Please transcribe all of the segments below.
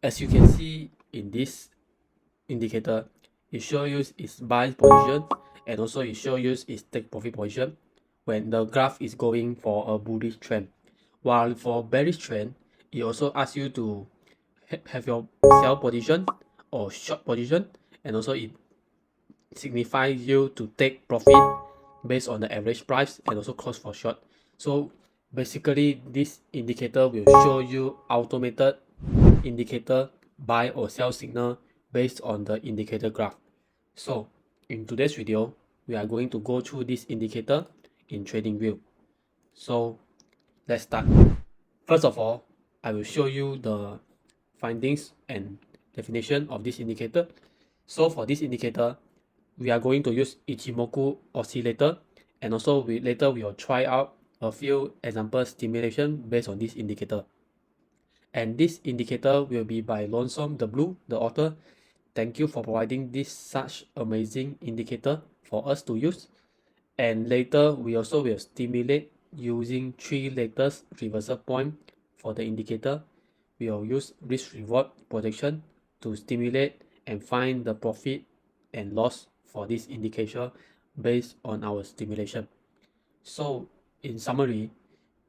As you can see in this indicator, it shows you its buy position and also it shows you its take profit position when the graph is going for a bullish trend. While for bearish trend, it also asks you to have your sell position or short position, and also it signifies you to take profit based on the average price and also close for short. So basically this indicator will show you automated indicator buy or sell signal based on the indicator graph. So in today's video, we are going to go through this indicator in TradingView. So let's start. First of all, I will show you the findings and definition of this indicator. So for this indicator, we are going to use Ichimoku oscillator, and also later we will try out a few example stimulation based on this indicator. And this indicator will be by Lonesome the Blue, the author. Thank you for providing this such amazing indicator for us to use. And later we also will stimulate using 3 latest reversal point for the indicator. We will use risk reward projection to stimulate and find the profit and loss for this indicator based on our stimulation. So in summary,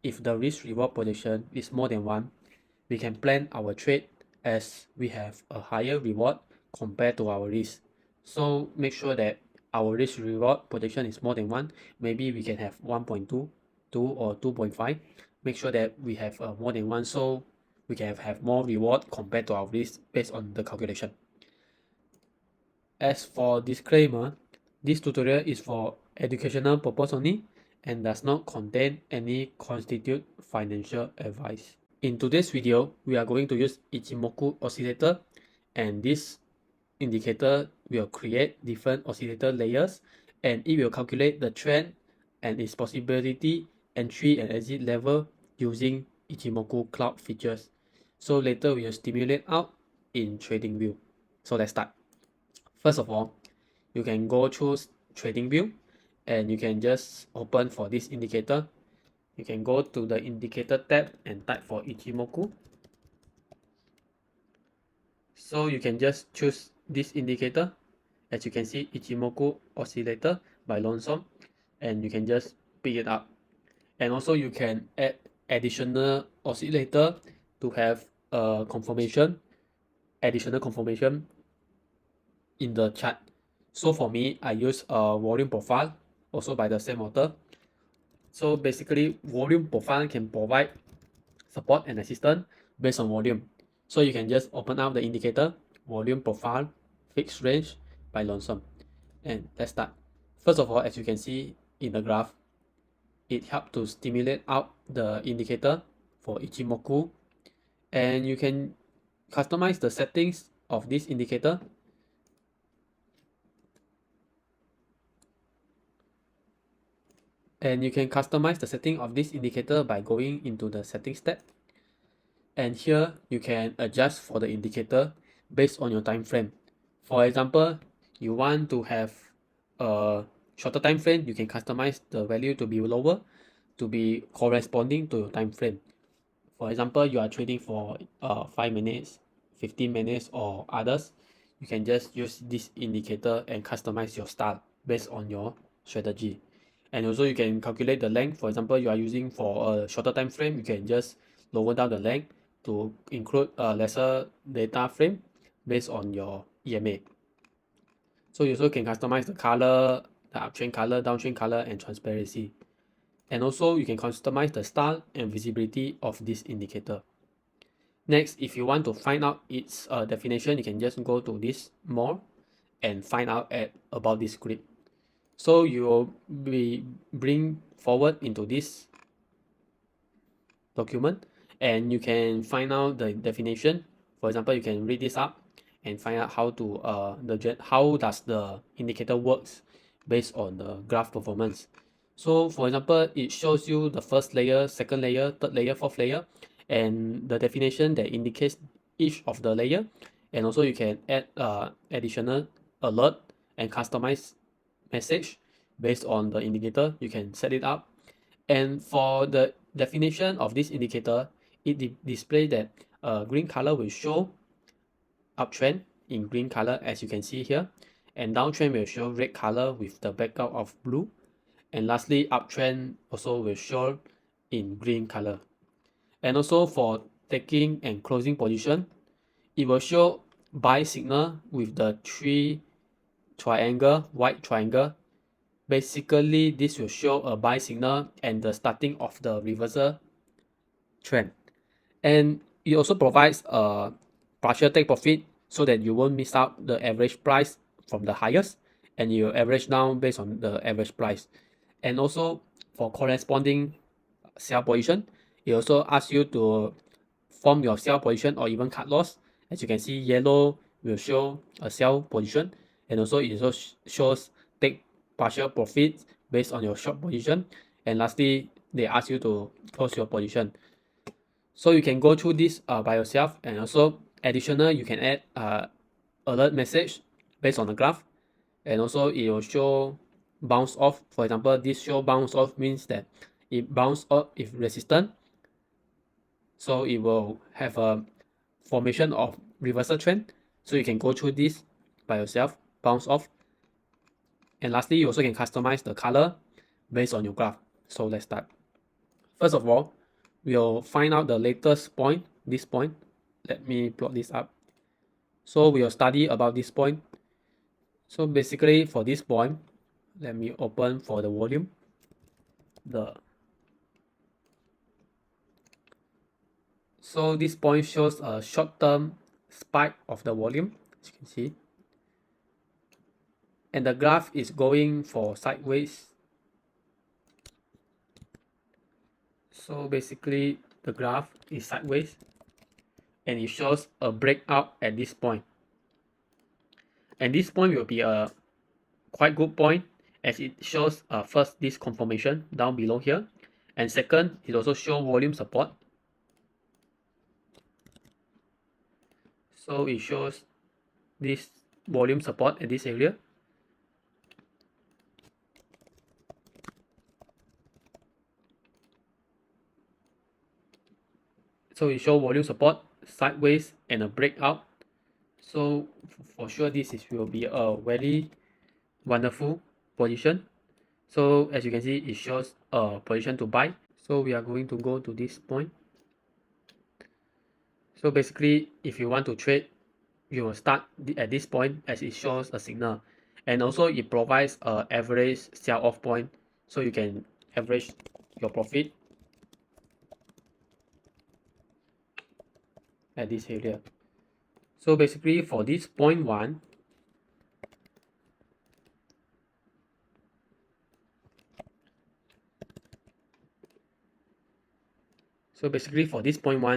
if the risk reward projection is more than 1, we can plan our trade as we have a higher reward compared to our risk. So make sure that our risk reward projection is more than 1. Maybe we can have 1.2, 2 or 2.5. Make sure that we have more than 1 so we can have more reward compared to our risk based on the calculation. As for disclaimer, this tutorial is for educational purpose only and does not contain any constitute financial advice. In today's video, we are going to use Ichimoku oscillator, and this indicator will create different oscillator layers and it will calculate the trend and its possibility entry and exit level using Ichimoku cloud features. So later we will stimulate out in TradingView. So let's start. First of all, you can go through TradingView and you can just open for this indicator. You can go to the indicator tab and type for Ichimoku. So you can just choose this indicator. As you can see, Ichimoku oscillator by Lonesome, and you can just pick it up. And also you can add additional oscillator to have a additional confirmation in the chart. So for me, I use a volume profile also by the same author. So basically, volume profile can provide support and resistance based on volume. So you can just open up the indicator, volume profile, fixed range by Lonesome. And let's start. First of all, as you can see in the graph, it helps to stimulate out the indicator for Ichimoku. And you can customize the settings of this indicator. And you can customize the setting of this indicator by going into the settings tab. And here you can adjust for the indicator based on your time frame. For example, you want to have a shorter time frame, you can customize the value to be lower to be corresponding to your time frame. For example, you are trading for 5 minutes, 15 minutes or others. You can just use this indicator and customize your style based on your strategy. And also you can calculate the length. For example, you are using for a shorter time frame, you can just lower down the length to include a lesser data frame based on your EMA. So you also can customize the color, the uptrend color, downtrend color, and transparency. And also you can customize the style and visibility of this indicator. Next, if you want to find out its definition, you can just go to this more and find out about this script. So you will be bring forward into this document and you can find out the definition. For example, you can read this up and find out how to how does the indicator works based on the graph performance. So for example, it shows you the first layer, second layer, third layer, fourth layer, and the definition that indicates each of the layer. And also you can add additional alert and customize message based on the indicator. You can set it up. And for the definition of this indicator, it displays that green color will show uptrend in green color, as you can see here, and downtrend will show red color with the background of blue, and lastly uptrend also will show in green color. And also for taking and closing position, it will show buy signal with the white triangle. Basically, this will show a buy signal and the starting of the reversal trend. And it also provides a partial take profit so that you won't miss out the average price from the highest, and you average down based on the average price. And also for corresponding sell position, it also asks you to form your sell position or even cut loss. As you can see, yellow will show a sell position, and also it also shows take partial profits based on your short position. And lastly, they ask you to close your position. So you can go through this by yourself, and also additional you can add alert message based on the graph, and also it will show bounce off. For example, this show bounce off means that it bounce off if resistant, so it will have a formation of reversal trend. So you can go through this by yourself, bounce off. And lastly, you also can customize the color based on your graph. So let's start. First of all, we'll find out the latest point, this point. Let me plot this up. So we'll study about this point. So basically for this point, let me open for the volume. So this point shows a short-term spike of the volume, as you can see. And the graph is going for sideways. So basically the graph is sideways, and it shows a breakout at this point. And this point will be a quite good point, as it shows first this confirmation down below here, and second it also shows volume support. So it shows this volume support at this area. So it shows volume support, sideways, and a breakout. So for sure this will be a very wonderful position. So as you can see, it shows a position to buy. So we are going to go to this point. So basically, if you want to trade, you will start at this point, as it shows a signal. And also it provides a average sell-off point, so you can average your profit at this area. So basically for this point 1,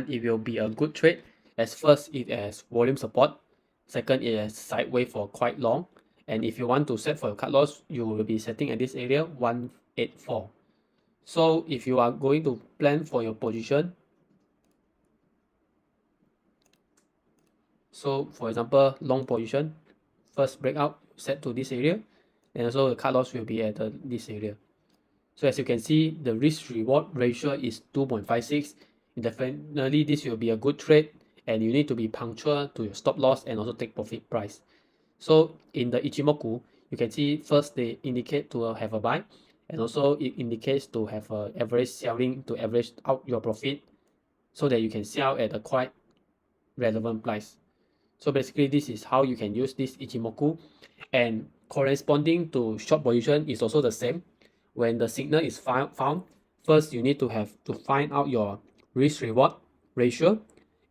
it will be a good trade, as first it has volume support, second it has sideways for quite long, and if you want to set for your cut loss, you will be setting at this area 184. So if you are going to plan for your position, so for example long position, first breakout set to this area, and also the cut loss will be at this area. So as you can see, the risk reward ratio is 2.56. Definitely this will be a good trade, and you need to be punctual to your stop loss and also take profit price. So in the Ichimoku, you can see first they indicate to have a buy, and also it indicates to have a average selling to average out your profit, so that you can sell at a quite relevant price. So basically this is how you can use this Ichimoku, and corresponding to short position is also the same. When the signal is found, first you need to have to find out your risk reward ratio.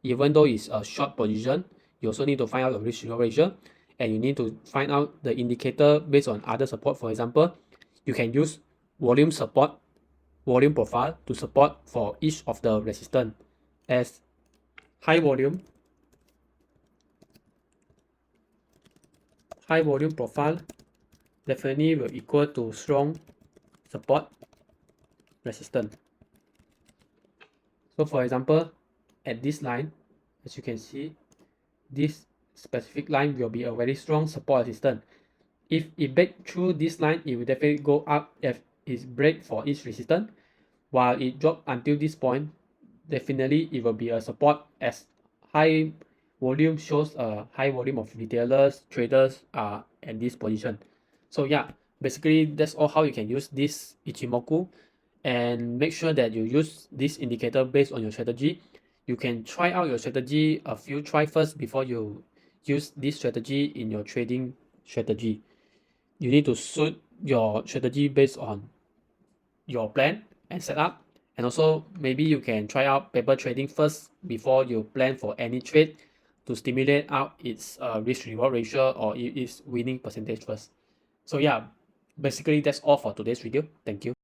Even though it's a short position, you also need to find out the risk reward ratio, and you need to find out the indicator based on other support. For example, you can use volume profile to support for each of the resistance, as high volume profile definitely will equal to strong support resistance. So for example, at this line, as you can see, this specific line will be a very strong support resistance. If it break through this line, it will definitely go up if it break for each resistance, while it drop until this point, definitely it will be a support, as high volume shows a high volume of retailers, traders are at this position. So yeah, basically that's all how you can use this Ichimoku, and make sure that you use this indicator based on your strategy. You can try out your strategy a few try first before you use this strategy in your trading strategy. You need to suit your strategy based on your plan and setup. And also maybe you can try out paper trading first before you plan for any trade to stimulate out its risk reward ratio or its winning percentage first. So yeah, basically that's all for today's video. Thank you.